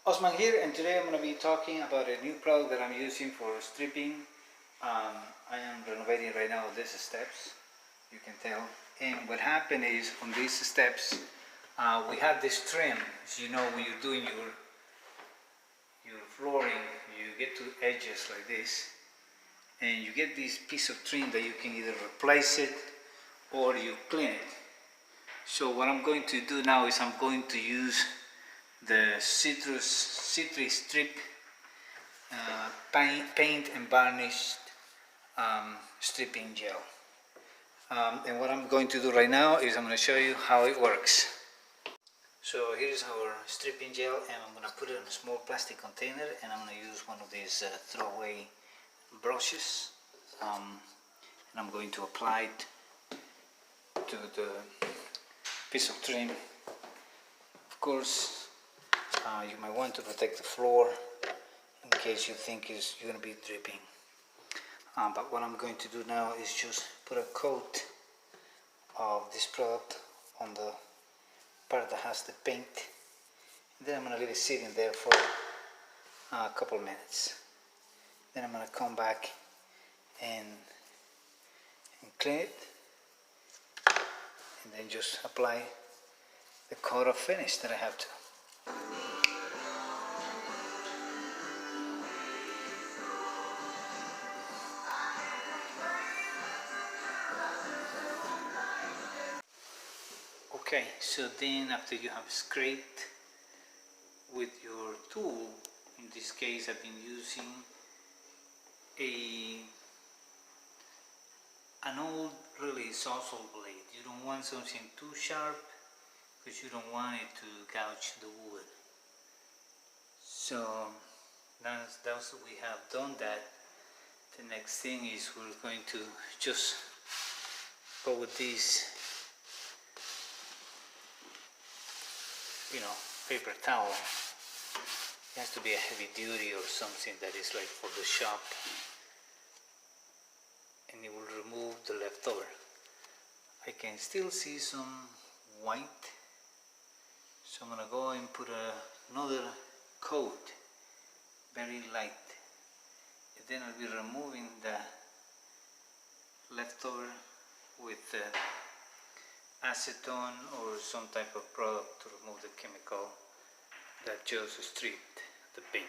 Osman here, and today I'm going to be talking about a new product that I'm using for stripping. I am renovating right now these steps, you can tell. And what happened is on these steps, we have this trim. As you know, when you're doing your flooring, you get to edges like this, and you get this piece of trim that you can either replace it or you clean it. So what I'm going to do now is I'm going to use the Citrus Strip paint and varnished stripping gel. And what I'm going to do right now is I'm going to show you how it works. So here's our stripping gel, and I'm going to put it in a small plastic container, and I'm going to use one of these throwaway brushes, and I'm going to apply it to the piece of trim. Of course, you might want to protect the floor in case you think you're going to be dripping. But what I'm going to do now is just put a coat of this product on the part that has the paint, and then I'm going to leave it sitting there for a couple of minutes. Then I'm going to come back and clean it, and then just apply the coat of finish that I have to. Okay, so then after you have scraped with your tool, in this case I've been using an old really sawzall blade. You don't want something too sharp because you don't want it to gouge the wood. So that's we have done that. The next thing is we're going to just go with this, paper towel. It has to be a heavy duty or something that is like for the shop, and it will remove the leftover. I can still see some white, so I'm gonna go and put another coat, very light, and then I'll be removing the leftover with acetone or some type of product to remove the chemical that just stripped the paint.